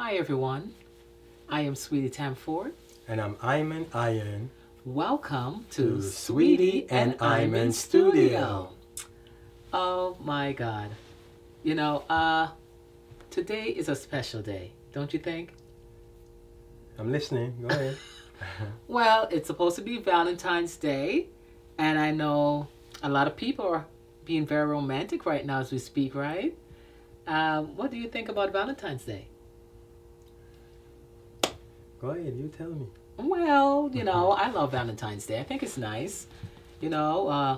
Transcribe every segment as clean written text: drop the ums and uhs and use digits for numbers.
Hi everyone, I am Sweetie Tamford. And I'm Iman Iron Welcome to to Sweetie Sweetie and and Iman Iman Studio. Studio. Oh my God. You know, today is a special day, don't you think? I'm listening. Go ahead. Well, it's supposed to be Valentine's Day, and I know a lot of people are being very romantic right now as we speak, right? What do you think about Valentine's Day? Go ahead. You tell me. Well, I love Valentine's Day. I think it's nice. You know, uh,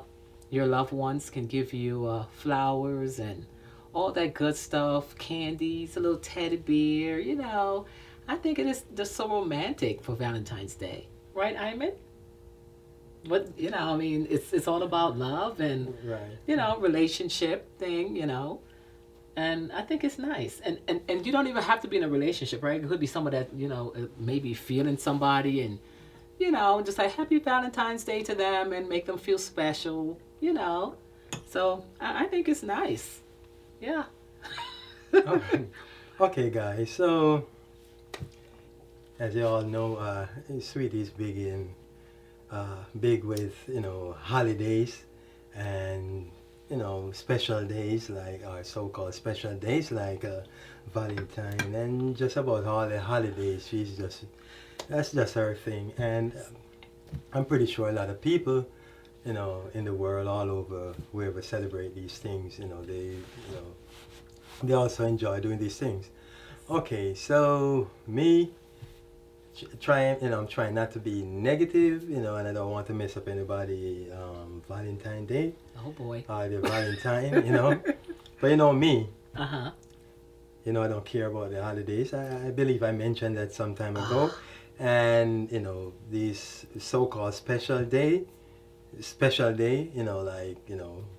your loved ones can give you flowers and all that good stuff, candies, a little teddy bear. I think it is just so romantic for Valentine's Day, right, Iman? It's all about love and Right. relationship thing. And I think it's nice. And you don't even have to be in a relationship, right? It could be someone that maybe feeling somebody and just like happy Valentine's Day to them and make them feel special. So I think it's nice. Yeah. Oh, okay, guys. So, as you all know, Sweetie's big with holidays and special days like our so-called special days like Valentine and just about all the holidays. That's just her thing, and I'm pretty sure a lot of people, in the world, all over, wherever celebrate these things, they also enjoy doing these things. Okay, so me, I'm trying not to be negative, and I don't want to mess up anybody Valentine Day Oh boy. or the Valentine, But me, Uh huh. I don't care about the holidays. I believe I mentioned that some time ago. And, this so-called special day, like,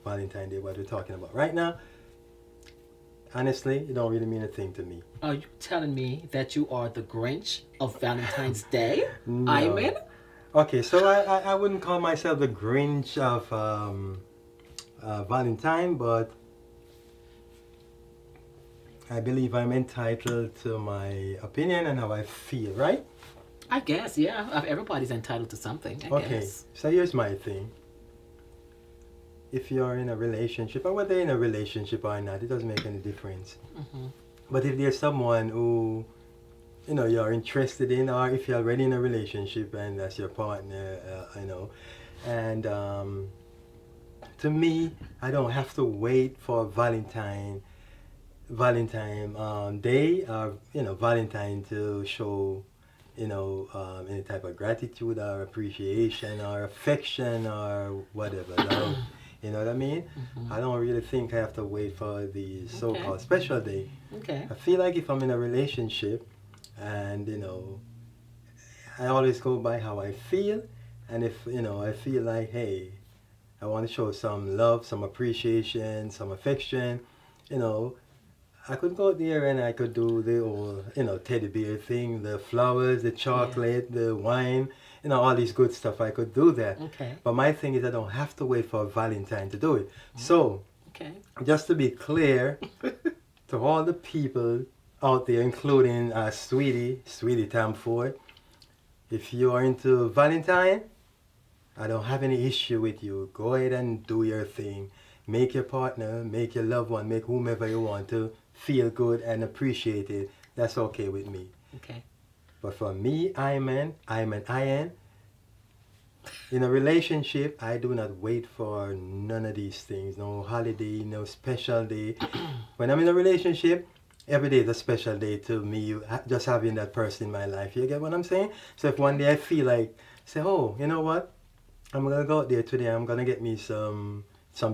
Valentine Day, what we're talking about right now, honestly, it don't really mean a thing to me. Are you telling me that you are the Grinch of Valentine's Day? I'm in. No. Okay, so I wouldn't call myself the Grinch of Valentine, but I believe I'm entitled to my opinion and how I feel, right? I guess, yeah. Everybody's entitled to something, I Okay, guess. so here's my thing. If you're in a relationship, or whether in a relationship or not, it doesn't make any difference. Mm-hmm. But if there's someone who, you're interested in, or if you're already in a relationship and that's your partner, and to me, I don't have to wait for Valentine Day, or Valentine to show any type of gratitude or appreciation or affection or whatever, love. You know what I mean? Mm-hmm. I don't really think I have to wait for the so-called Okay. special day. Okay. I feel like if I'm in a relationship and, I always go by how I feel. And if, I feel like, hey, I want to show some love, some appreciation, some affection, you know, I could go there and I could do the old, teddy bear thing, the flowers, the chocolate, the wine, all these good stuff. I could do that. Okay. But my thing is I don't have to wait for Valentine to do it. So, Okay. just to be clear to all the people out there, including Sweetie Tamford, if you are into Valentine, I don't have any issue with you. Go ahead and do your thing. Make your partner, make your loved one, make whomever you want to feel good and appreciate it. That's okay with me. Okay. But for me, I'm an iron. In a relationship, I do not wait for none of these things. No holiday, no special day. When I'm in a relationship, every day is a special day to me. Just having that person in my life. You get what I'm saying? So if one day I feel like, say, oh, you know what? I'm gonna go out there today. I'm gonna get me some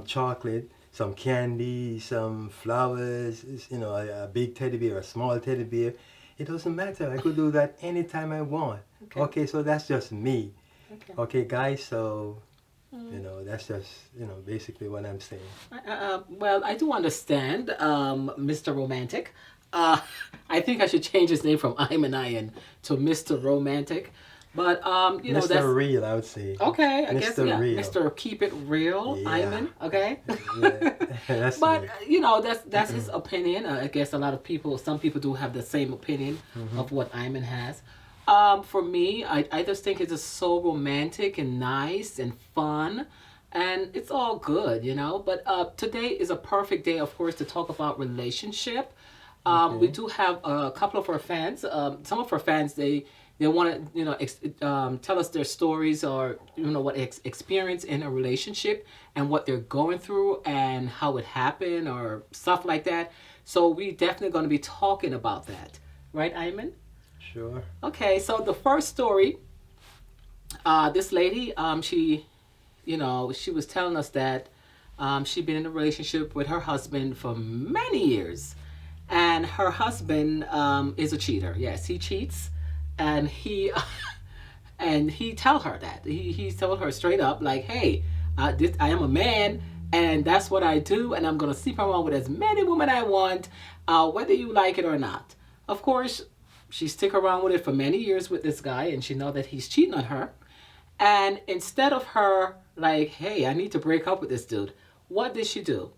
chocolate, some candy, some flowers. A big teddy bear, a small teddy bear. It doesn't matter. I could do that anytime I want. Okay, so that's just me. Okay. Okay, guys. So that's just basically what I'm saying. Well, I do understand, Mr. Romantic. Uh, I think I should change his name from I'm an Iron to Mr. Romantic. But that's Mr. Real, I would say. okay. I guess Mr. yeah, Real. Mr. Keep It Real, Yeah. Iman. Okay. Yeah. That's But me. that's his opinion. I guess a lot of people, some people do have the same opinion Mm-hmm. of what Iman has. For me, I just think it's just so romantic and nice and fun, and it's all good. But today is a perfect day, of course, to talk about relationship. We Okay. do have a couple of our fans. Some of our fans, they want to tell us their stories or what experience in a relationship and what they're going through and how it happened or stuff like that. So we definitely going to be talking about that, right, Ayman? Sure. Okay, so the first story, this lady, she was telling us that she'd been in a relationship with her husband for many years, and her husband is a cheater. Yes, he cheats, and he and he tell her that he told her straight up like, hey, I am a man, and that's what I do, and I'm gonna sleep around with as many women I want, whether you like it or not. Of course, she stick around with it for many years with this guy, and she know that he's cheating on her. And instead of her like, hey, I need to break up with this dude, what did she do?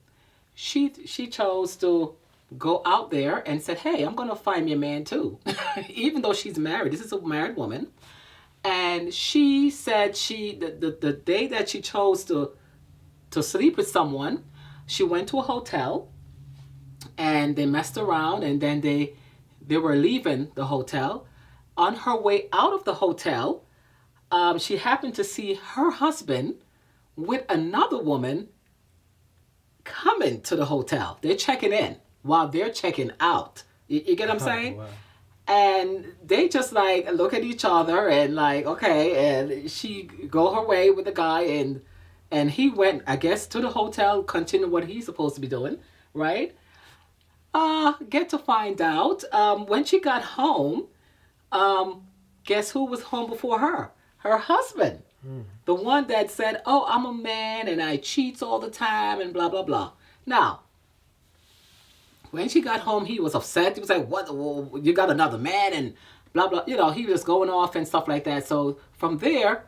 She chose to go out there and said, hey, I'm gonna find me a man too, even though she's married. This is a married woman, and she said the day that she chose to sleep with someone, she went to a hotel and they messed around, and then they were leaving the hotel. On her way out of the hotel, she happened to see her husband with another woman coming to the hotel. They're checking in while they're checking out. You get what I'm saying? Wow. And they just like look at each other and like, okay, and she go her way with the guy, and he went, I guess, to the hotel, continue what he's supposed to be doing, right? Get to find out, when she got home, um, guess who was home before her? Her husband. The one that said, oh, I'm a man and I cheats all the time and blah, blah, blah. Now, when she got home, he was upset. He was like, what? Well, you got another man and blah, blah. He was going off and stuff like that. So from there,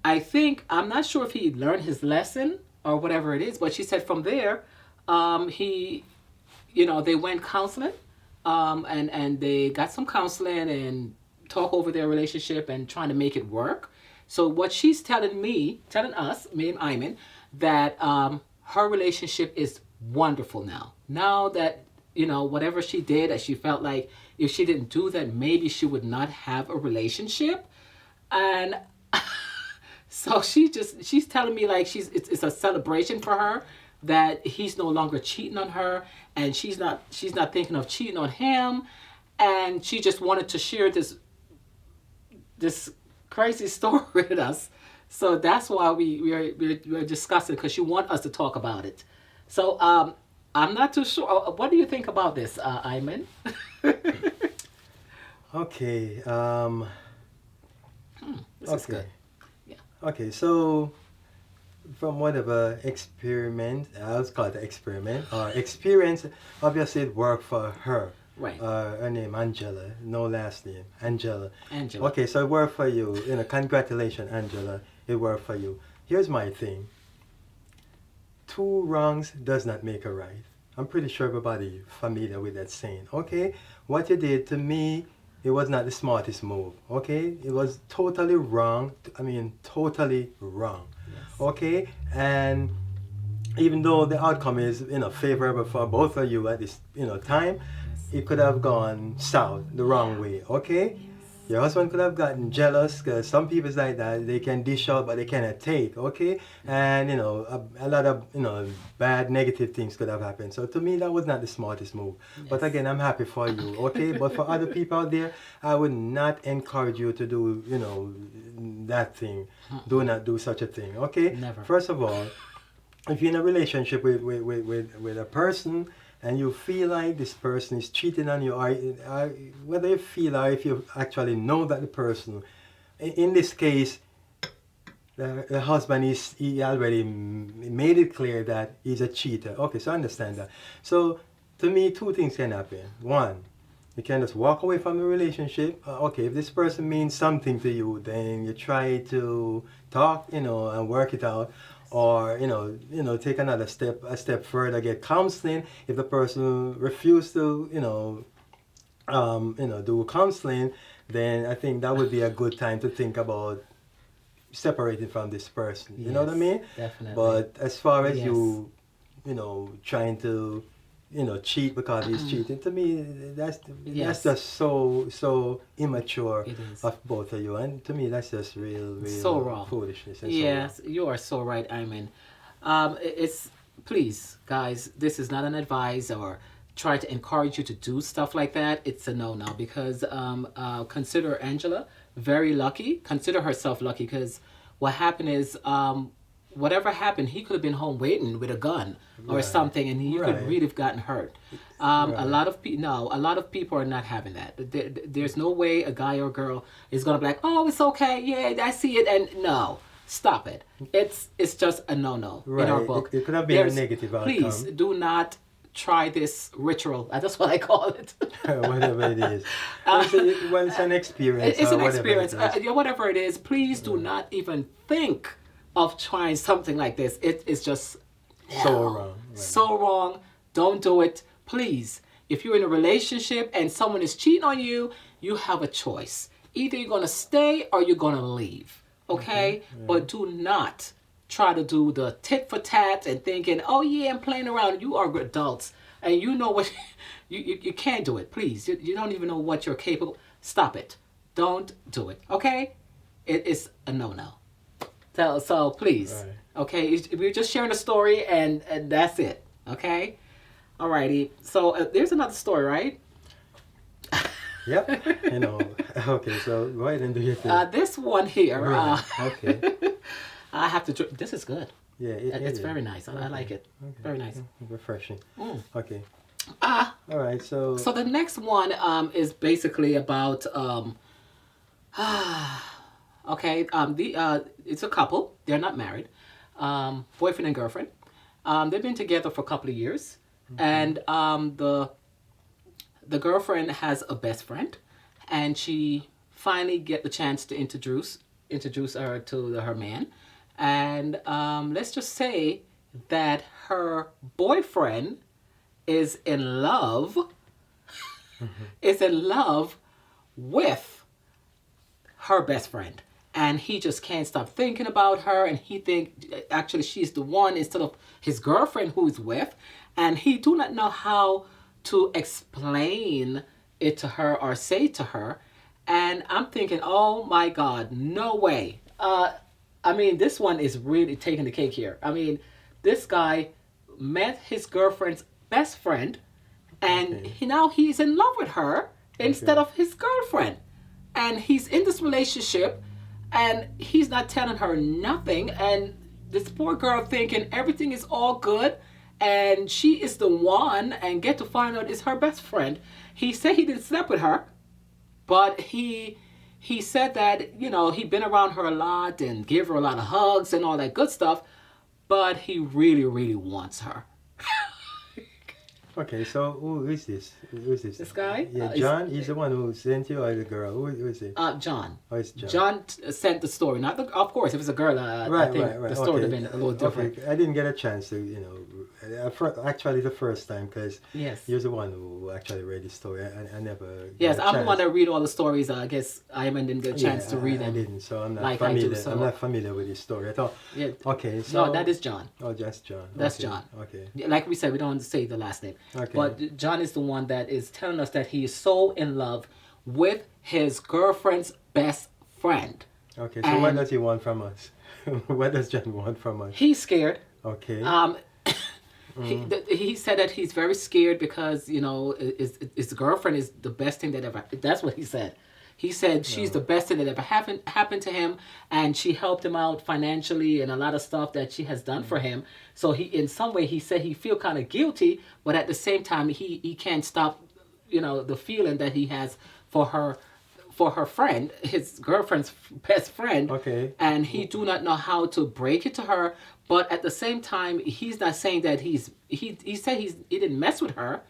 I think, I'm not sure if he learned his lesson or whatever it is, but she said from there, he, they went counseling, and they got some counseling and talk over their relationship and trying to make it work. So what she's telling us, me and Iman, that her relationship is wonderful now. Now that whatever she did, that she felt like if she didn't do that, maybe she would not have a relationship, and so she's telling me like it's a celebration for her that he's no longer cheating on her, and she's not thinking of cheating on him, and she just wanted to share this crazy story with us. So that's why we're discussing, because she want us to talk about it. So I'm not too sure. What do you think about this, Iman? Okay. This is Okay. good. Yeah. Okay. So, from whatever experiment, I was called experiment or experience, obviously it worked for her. Right. Her name Angela, no last name, Angela. Angela. Okay, so it worked for you. Congratulations, Angela. It worked for you. Here's my thing. Two wrongs does not make a right. I'm pretty sure everybody familiar with that saying. Okay, what you did to me, it was not the smartest move. Okay, it was totally wrong. I mean, totally wrong. Yes. Okay, and even though the outcome is favorable for both of you at this time, it could have gone south the wrong way. Okay, your husband could have gotten jealous, because some people is like that. They can dish out but they cannot take. Okay, and a lot of bad negative things could have happened. So to me, that was not the smartest move. Yes. But again, I'm happy for you. Okay, but for other people out there, I would not encourage you to do that thing. Do not do such a thing. Okay, Never. First of all, if you're in a relationship with a person, and you feel like this person is cheating on you, or whether you feel or if you actually know that the person, in this case, the husband he already made it clear that he's a cheater. Okay, so I understand that. So to me, two things can happen. One, You can just walk away from the relationship. Okay, if this person means something to you, then you try to talk, and work it out, or take a step further, get counseling. If the person refuses to, do counseling, then I think that would be a good time to think about separating from this person. You know what I Yes, mean? definitely. But as far as Yes. trying to, cheat because he's cheating, to me, that's Yes. just so immature It is. of both of you, and to me, that's just real So wrong. foolishness. And Yes, you are so right, Ayman. It's please, guys. This is not an advice or try to encourage you to do stuff like that. It's a no because consider Angela very lucky. Consider herself lucky because what happened is whatever happened, he could have been home waiting with a gun or Right. something, and you could Right. really have gotten hurt. Right. A lot of a lot of people are not having that. There's no way a guy or girl is gonna be like, oh, it's okay, yeah, I see it, and no, stop it. It's just a no in our Right. book. It could have been a negative Please outcome. do not try this ritual. That's what I call it. Whatever it is. It's an experience. It's or an whatever experience. it is. Yeah, whatever it is, please do not even think of trying something like this. It's just So no. wrong. Right. So wrong. Don't do it. Please. If you're in a relationship and someone is cheating on you, you have a choice. Either you're going to stay or you're going to leave. Okay? But do not try to do the tit for tat and thinking, oh yeah, I'm playing around. You are adults and you know what, you can't do it. Please. You don't even know what you're capable. Stop it. Don't do it. Okay? It is a no. So please. Right. Okay? We're just sharing a story and that's it. Okay? Alrighty. So there's another story, right? Yep. Okay, so go ahead and do your thing. This one here. Right. Okay. I have to. This is good. Yeah, It's is. very nice. I like it. Okay. Very nice. Refreshing. Mm. Okay. Ah. All right. So So the next one is basically about okay, it's a couple. They're not married. Boyfriend and girlfriend. They've been together for a couple of years, and the girlfriend has a best friend, and she finally get the chance to introduce her to her man, and let's just say that her boyfriend is in love is in love with her best friend, and he just can't stop thinking about her, and he think actually she's the one instead of his girlfriend who he's with, and he do not know how to explain it to her or say to her. And I'm thinking, oh my God, no way. I mean, this one is really taking the cake here. I mean, this guy met his girlfriend's best friend, and now he's in love with her instead of his girlfriend. And he's in this relationship, and he's not telling her nothing. And this poor girl thinking everything is all good, and she is the one, and get to find out it's her best friend. He said he didn't sleep with her, but he said that, he'd been around her a lot and give her a lot of hugs and all that good stuff, but he really, really wants her. okay, so who is this? Who is this? This guy? Yeah, John. He's the one who sent you, or the girl? Who is it? John. Oh, it's John. John sent the story. Not of course, if it's a girl, I think the story would have been a little different. Okay. I didn't get a chance to, actually the first time, because Yes. you're the one who actually read the story. I never. Yes, got a I'm the chance. one that read all the stories. I guess I didn't get a chance to read them. I didn't, so I'm not like I familiar. do, so- I'm not familiar with this story at all. Yeah. Okay, so No, that is John. Oh, just John. That's Okay, John. Okay. Like we said, we don't say the last name. Okay. But John is the one that is telling us that he is so in love with his girlfriend's best friend. Okay. So what And- does he want from us? What does John want from us? He's scared. Okay. He said that he's very scared because his girlfriend is the best thing that ever. That's what he said. He said she's the best thing that ever happened to him, and she helped him out financially and a lot of stuff that she has done for him. So in some way, he said he feel kind of guilty, but at the same time, he can't stop, the feeling that he has for her friend, his girlfriend's best friend. Okay. And he do not know how to break it to her, but at the same time, he's not saying that he said he didn't mess with her,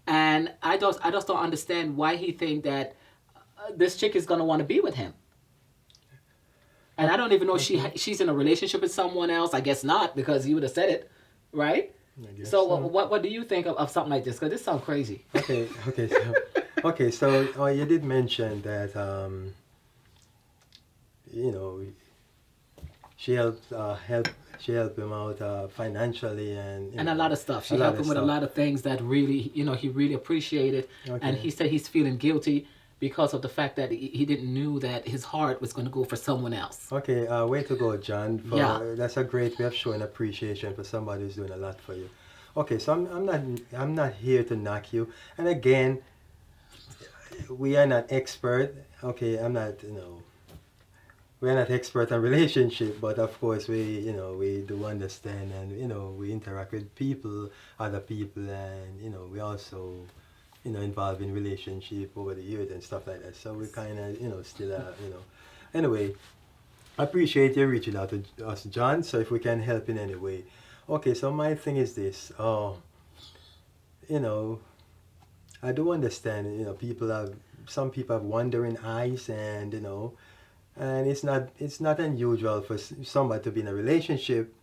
And I just don't understand why he think that this chick is gonna want to be with him. And I don't even know if Okay. she's in a relationship with someone else. I guess not, because you would have said it, right? I guess So so. what do you think of something like this? Because this sounds crazy. Okay, okay, so you did mention that you know she helped him out financially and And a lot of stuff. a She lot helped of him with a stuff. lot of things that really, he really appreciated. And Okay, he said he's feeling guilty because of the fact that he didn't knew that his heart was going to go for someone else. okay, way to go, John. Yeah. For that's a great way of showing appreciation for somebody who's doing a lot for you. Okay, so I'm not here to knock you. And again, we are not expert. Okay, I'm not we're not expert on relationship, but of course we do understand, and we interact with people, other people, and we also involved in relationship over the years and stuff like that. So we kind of still anyway. I appreciate you reaching out to us, John. So if we can help in any way, okay. So my thing is this. You know, I do understand. Some people have wandering eyes, and and it's not unusual for somebody to be in a relationship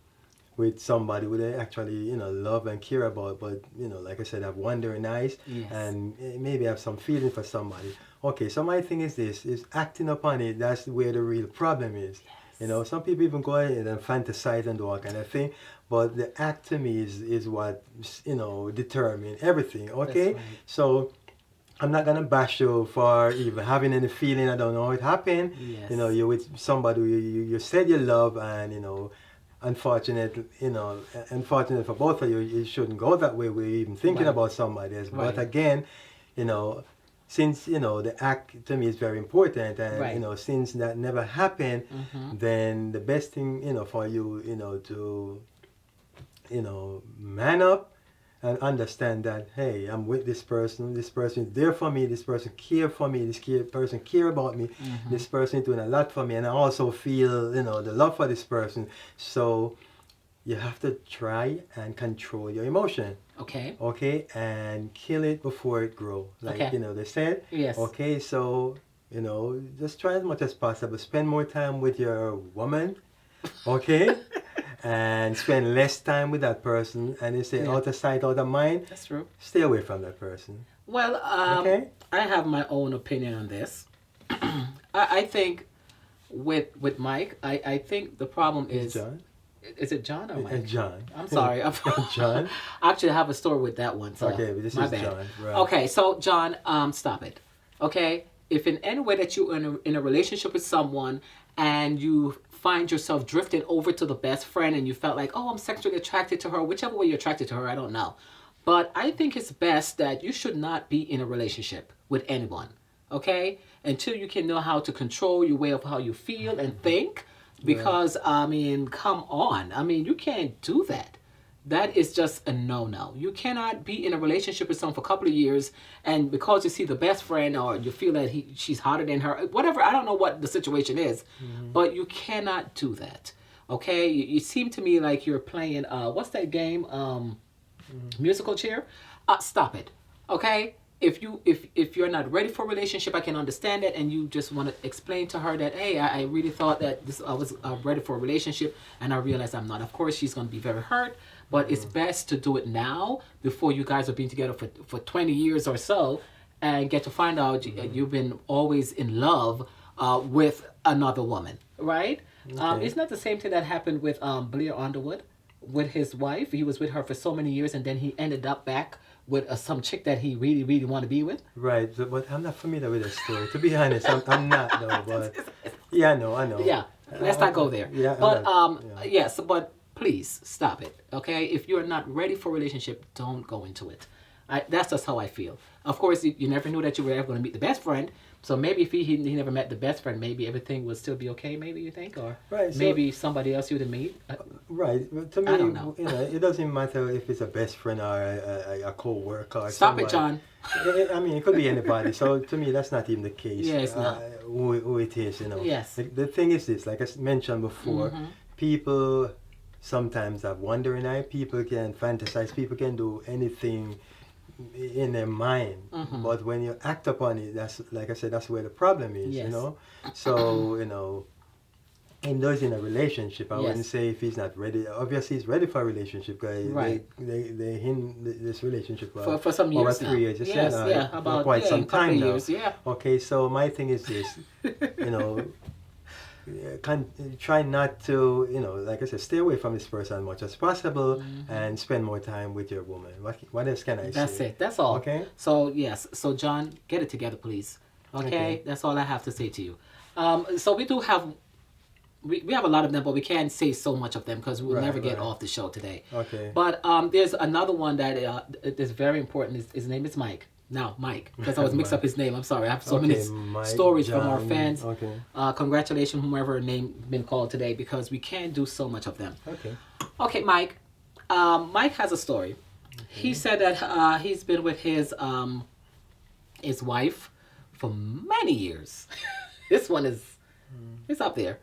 with somebody who they actually love and care about, but like I said, have wandering eyes Yes. and maybe have some feeling for somebody. Okay, so my thing is this: is acting upon it. That's where the real problem is. Yes. Some people even go ahead and fantasize and do all kind of thing, but the act to me is what determine everything. That's Okay, right. so I'm not gonna bash you for even having any feeling. I don't know how it happened. Yes. You're with somebody you said you love, and unfortunate, unfortunate for both of you. It shouldn't go that way. We're even thinking Right. about somebody else. But Right. again, you know, since the act to me is very important, and Right. since that never happened, Mm-hmm. then the best thing for you, to man up and understand that, hey, I'm with this person is there for me, this person care for me, person care about me, Mm-hmm. this person is doing a lot for me, and I also feel the love for this person. So you have to try and control your emotion, Okay. okay, and kill it before it grow, like Okay. they said. Yes. Okay, so just try as much as possible, spend more time with your woman, okay, and spend less time with that person, and they say Yeah. out of sight, out of mind. That's true. Stay away from that person. Well, Okay? I have my own opinion on this. I think with Mike, I think the problem It's is John. is it John or Mike? John. I'm sorry. John. Actually, I have a story with that one, so Okay, but this my is bad. John. Right. Okay, so John, stop it. Okay, if in any way that you're in a relationship with someone and you find yourself drifting over to the best friend and you felt like, oh, I'm sexually attracted to her, whichever way you're attracted to her, I don't know. But I think it's best that you should not be in a relationship with anyone, okay? Until you can know how to control your way of how you feel and think. Right. Because, I mean, come on. I mean, you can't do that. That is just a no-no. You cannot be in a relationship with someone for a couple of years, and because you see the best friend or you feel that she's hotter than her, whatever, I don't know what the situation is, but you cannot do that. Okay? You seem to me like you're playing, what's that game? Musical chair. Stop it. Okay? If you're not ready for a relationship, I can understand it, and you just want to explain to her that, hey, I really thought that this I was ready for a relationship, and I realized I'm not. Of course, she's going to be very hurt, but it's best to do it now before you guys are being together for 20 years or so, and get to find out you've been always in love with another woman, right? Okay. It's not the same thing that happened with Blair Underwood with his wife. He was with her for so many years, and then he ended up back with some chick that he really, really wanted to be with. Right, but I'm not familiar with the story. To be honest, I'm not though. But yeah, I know. Yeah, let's not go there. Yeah, But yeah. yes, but please stop it. Okay, if you're not ready for a relationship, don't go into it. That's just how I feel. Of course, you never knew that you were ever going to meet the best friend. So maybe if he never met the best friend, maybe everything would still be okay. Maybe you think, or Right. So maybe somebody else you would meet. right, but to me, I don't know. it doesn't matter if it's a best friend or a co-worker or Stop it, somebody. John. I mean, it could be anybody. So to me, that's not even the case. Yeah, it's not. Who it is, Yes. The thing is this, like I mentioned before, Mm-hmm. people sometimes have wandering eye. People can fantasize. People can do anything in their mind, but when you act upon it, that's like I said, that's where the problem is. Yes. So in those in a relationship, I Yes. wouldn't say if he's not ready. Obviously, he's ready for a relationship because Right. they in this relationship For some over years now. 3 years. You Yes, said, yeah, for about quite some a couple time of now. years, yeah. Okay, so my thing is this, you know, try not to, like I said, stay away from this person as much as possible and spend more time with your woman. What else can I say? That's it. That's all. Okay. So yes. So John, get it together, please. Okay. Okay. That's all I have to say to you. So we do have. We have a lot of them, but we can't say so much of them because we'll Right, never get right. off the show today. Okay. But there's another one that is very important. His name is Mike. Now, Mike, because I was mixed up his name. I'm sorry. I have so many Mike, stories from our John. fans. Okay. Congratulations, whomever name been called today, because we can't do so much of them. Okay. Okay, Mike. Mike has a story. He said that he's been with his wife for many years. This one is it's up there.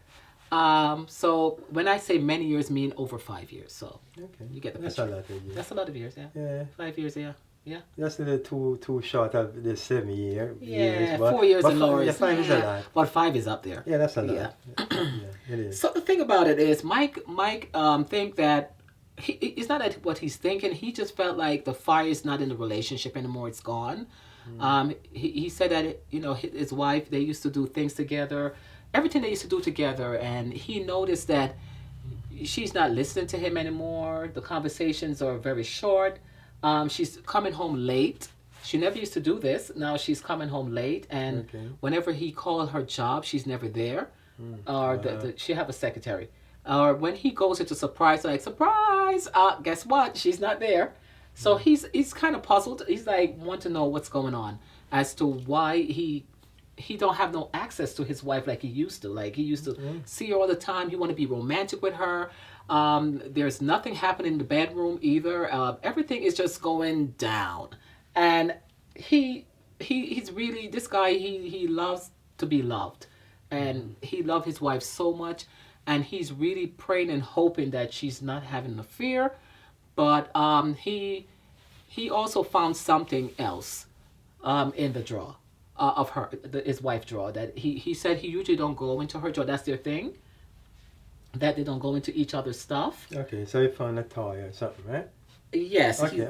So when I say many years, mean over 5 years. So Okay. you get the That's picture. a lot of years. That's a lot of years, yeah. Yeah. 5 years, yeah. Yeah. That's a little too short of the 7 years. Yeah, But, 4 years but and fi- lower. Yeah, 5 is a lot. But 5 is up there. Yeah, that's a lot. Yeah. Yeah, it is. So the thing about it is, Mike think that it's not that what he's thinking. He just felt like the fire is not in the relationship anymore. It's gone. He said that his wife, they used to do things together, everything they used to do together, and he noticed that she's not listening to him anymore. The conversations are very short. She's coming home late. She never used to do this. Now she's coming home late, and Okay. whenever he called her job, she's never there. Or she have a secretary. Or when he goes into surprise, like surprise, guess what? She's not there. So he's kind of puzzled. He's like want to know what's going on as to why he don't have no access to his wife like he used to. Like he used to see her all the time. He want to be romantic with her. There's nothing happening in the bedroom either. Everything is just going down. And he's really this guy. He loves to be loved, and he loved his wife so much, and he's really praying and hoping that she's not having an affair. But he also found something else in the drawer of his wife drawer, that he said he usually don't go into her drawer. That's their thing. That they don't go into each other's stuff. Okay, so you found a toy or something, right? Yes. Okay.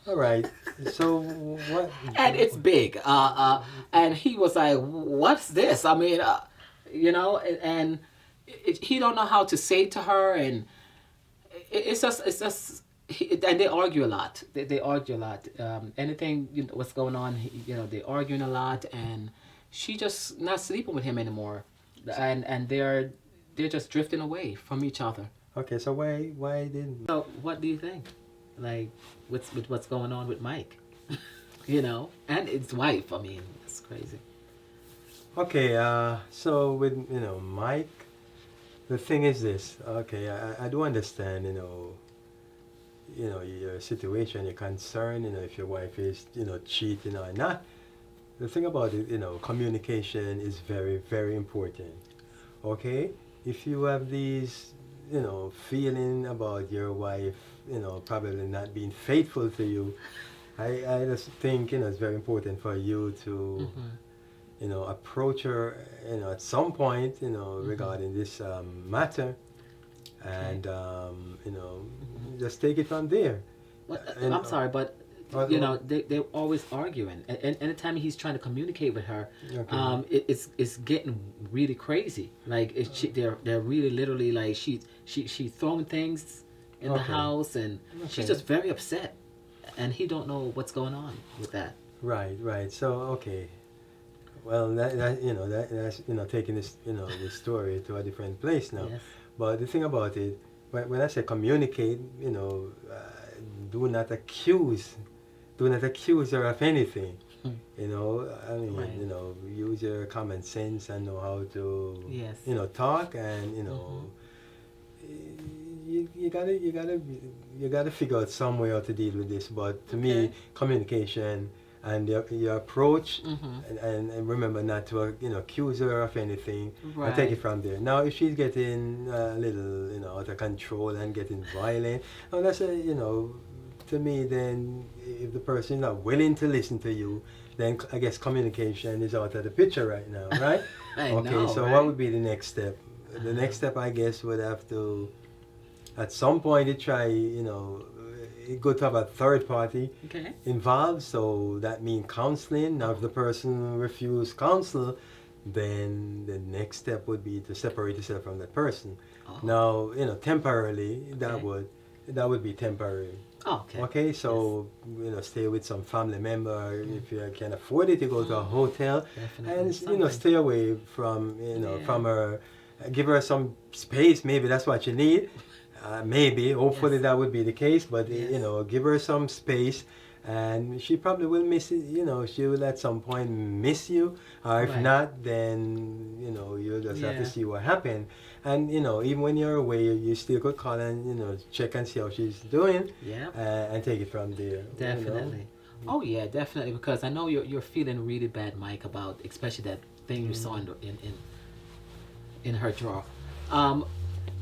All right. So what? And it's big. And he was like, "What's this?" I mean, and he don't know how to say to her, and it's just. And they argue a lot. They argue a lot. Anything what's going on, they arguing a lot, and she just not sleeping with him anymore, and they're just drifting away from each other. Okay, so why didn't? So what do you think? Like with what's going on with Mike, and his wife. I mean, it's crazy. Okay, so with Mike, the thing is this. Okay, I do understand your situation, your concern. If your wife is cheating or not. The thing about it, communication is very, very important. Okay, if you have these feeling about your wife, probably not being faithful to you, I just think, it's very important for you to, approach her, at some point, regarding this matter, and, just take it from there. And, I'm sorry, but they're always arguing, and anytime he's trying to communicate with her, Okay. it's getting really crazy. Like they're really literally like she's throwing things in the Okay. house, and she's Okay. just very upset, and he don't know what's going on with that. Right. So, okay. Well, that's taking this this story to a different place now. Yes. But the thing about it, when I say communicate, do not accuse her of anything. I mean, Right. use your common sense and know how to, Yes. talk, and you gotta figure out some way how to deal with this. But to me, Okay. communication and your approach, Mhm. and remember not to accuse her of anything, and take Right. it from there. Now, if she's getting a little out of control and getting violent, that's to me, then if the person is not willing to listen to you, then I guess communication is out of the picture right now, right? I Okay, know, so right? what would be the next step? The next step, I guess, would have to, at some point, you try, it good to have a third party Okay. involved. So that means counseling. Now, if the person refuse counsel, then the next step would be to separate yourself from that person. Oh. Now, temporarily, Okay. that would be temporary. Oh, okay. Okay, so stay with some family member if you can afford it. You go to a hotel, Definitely. and Something. stay away from Yeah. from her. Give her some space. Maybe that's what you need. Maybe, hopefully Yes. that would be the case. But Yes. give her some space, and she probably will miss it. She will at some point miss you. Or if Right. not, then you'll just have to Yeah. see what happened. And even when you're away, you still could call and check and see how she's doing, Yeah. and take it from there. Definitely. Oh yeah, definitely. Because I know you're feeling really bad, Mike, about especially that thing you saw in her drawer. Um,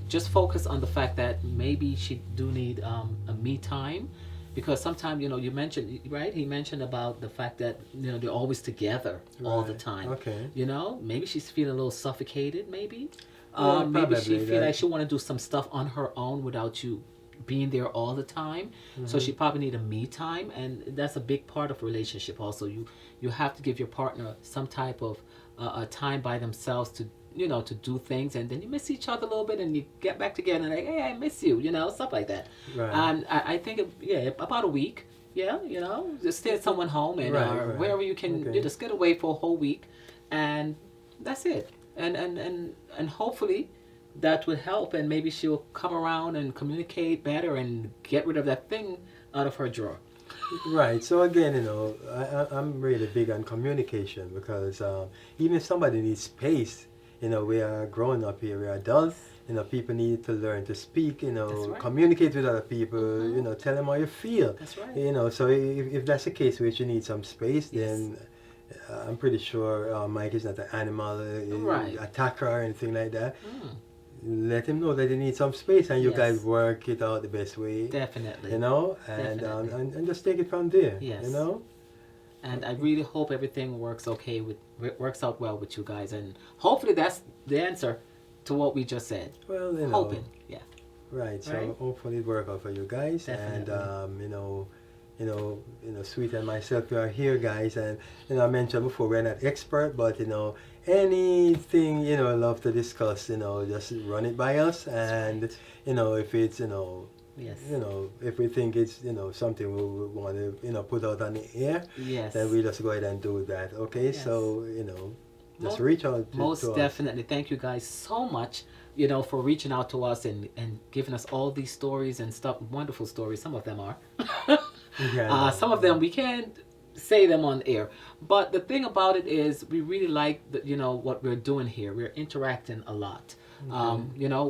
just focus on the fact that maybe she do need a me time, because sometimes you mentioned, right, he mentioned about the fact that they're always together all the Right. time. Okay. Maybe she's feeling a little suffocated, maybe. Yeah, Maybe she probably feel that. like she want to do some stuff on her own without you being there all the time. So she probably need a me time, and that's a big part of relationship. Also, you have to give your partner some type of a time by themselves to to do things, and then you miss each other a little bit, and you get back together and like, hey, I miss you, stuff like that. Right. And I think yeah, about a week. Yeah, just stay at someone home and Right, or right. wherever you can. Okay. Just get away for a whole week, and that's it. And hopefully that would help, and maybe she'll come around and communicate better and get rid of that thing out of her drawer. Right. So again, I'm really big on communication because even if somebody needs space, we are growing up here, we are adults. People need to learn to speak. That's right. Communicate with other people. Mhm. Tell them how you feel. That's right. So if that's the case, which you need some space, Yes. then I'm pretty sure Mike is not an animal Right. attacker or anything like that. Mm, Let him know that he needs some space, and you Yes. guys work it out the best way. definitely. And Definitely. and just take it from there. Yes. And I really hope everything works out well with you guys, and hopefully that's the answer to what we just said. Well, Hoping, yeah. right. So Right? hopefully it work out for you guys, Definitely. and Sweet and myself, we are here, guys, and I mentioned before we're not expert, but anything I love to discuss, just run it by us, and right. if it's Yes. if we think it's something we want to put out on the air, Yes. then we just go ahead and do that. Okay, Yes. so just Mo- reach out Most to us. definitely. Thank you guys so much, for reaching out to us and giving us all these stories and stuff. Wonderful stories. Some of them are. Yeah, Some of them we can't say them on air. But the thing about it is, we really like what we're doing here. We're interacting a lot.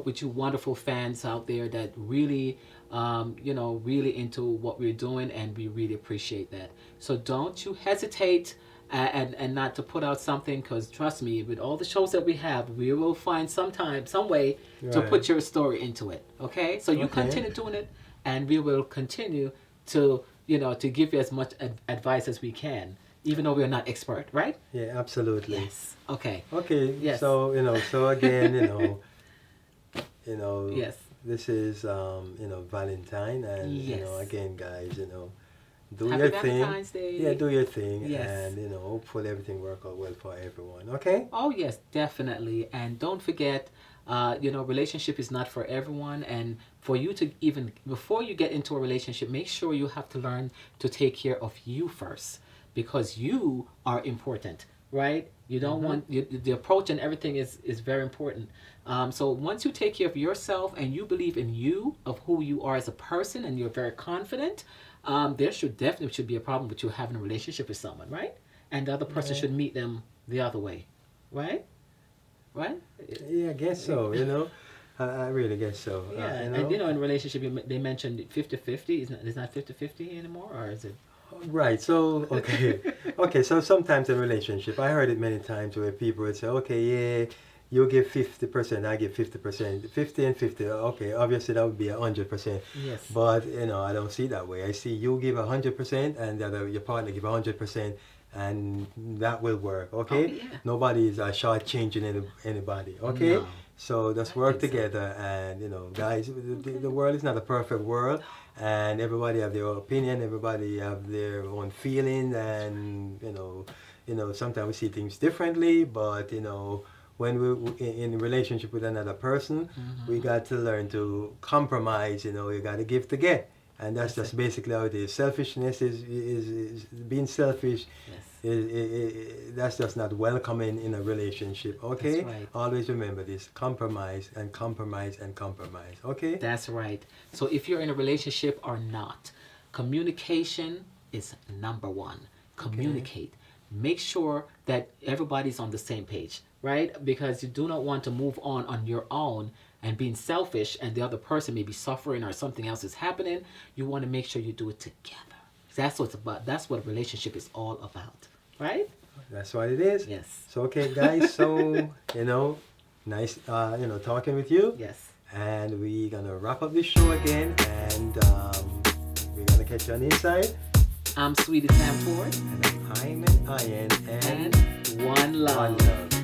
With you wonderful fans out there that really, really into what we're doing, and we really appreciate that. So don't you hesitate and not to put out something, because trust me, with all the shows that we have, we will find some time, some way to Right. put your story into it. Okay, so you Okay. continue doing it, and we will continue to to give you as much advice as we can, even though we're not expert, right? Yeah, absolutely. Yes. Okay. Okay, Yes. so so again, Yes. this is Valentine, and Yes. again, guys, do Happy your thing. Valentine's Day. Yeah, do your thing, Yes. and hopefully everything work out well for everyone. Okay. Oh yes, definitely. And don't forget, relationship is not for everyone. And for you to even before you get into a relationship, make sure you have to learn to take care of you first, because you are important, right? You don't want the approach and everything is very important. So once you take care of yourself and you believe in you of who you are as a person, and you're very confident, there should be a problem with you having a relationship with someone, right? And the other person Yeah. should meet them the other way, right? Right? Yeah, I guess so. I really guess so. Yeah, and in relationship, they mentioned 50-50. It's not 50-50 anymore, or is it? Right. So okay, okay. So sometimes in relationship, I heard it many times where people would say, okay, yeah, you give 50%, I give 50%, 50 and 50. Okay, obviously that would be 100%. Yes. But I don't see it that way. I see you give 100% and the other, your partner give 100%, and that will work. Okay. Oh, yeah. Nobody is shortchanging anybody. Okay. No. So let's I work think so. together, and guys, the world is not a perfect world, and everybody have their own opinion, everybody have their own feeling, and sometimes we see things differently, but when we in relationship with another person, we got to learn to compromise. You got to give to get, and that's That's just it. basically how it is. Selfishness is being selfish. Yes. That's just not welcoming in a relationship. Okay, That's right. always remember this: compromise and compromise and compromise. Okay. That's right. So if you're in a relationship or not, communication is number one. Communicate. Make sure that everybody's on the same page, right? Because you do not want to move on your own and being selfish, and the other person may be suffering or something else is happening. You want to make sure you do it together. That's what it's about. That's what a relationship is all about, right? That's what it is. Yes. So okay, guys. So nice, talking with you. Yes. And we're gonna wrap up this show again, and we're gonna catch you on the inside. I'm Sweetie Tamford. And I'm an Iron, And one love. one love.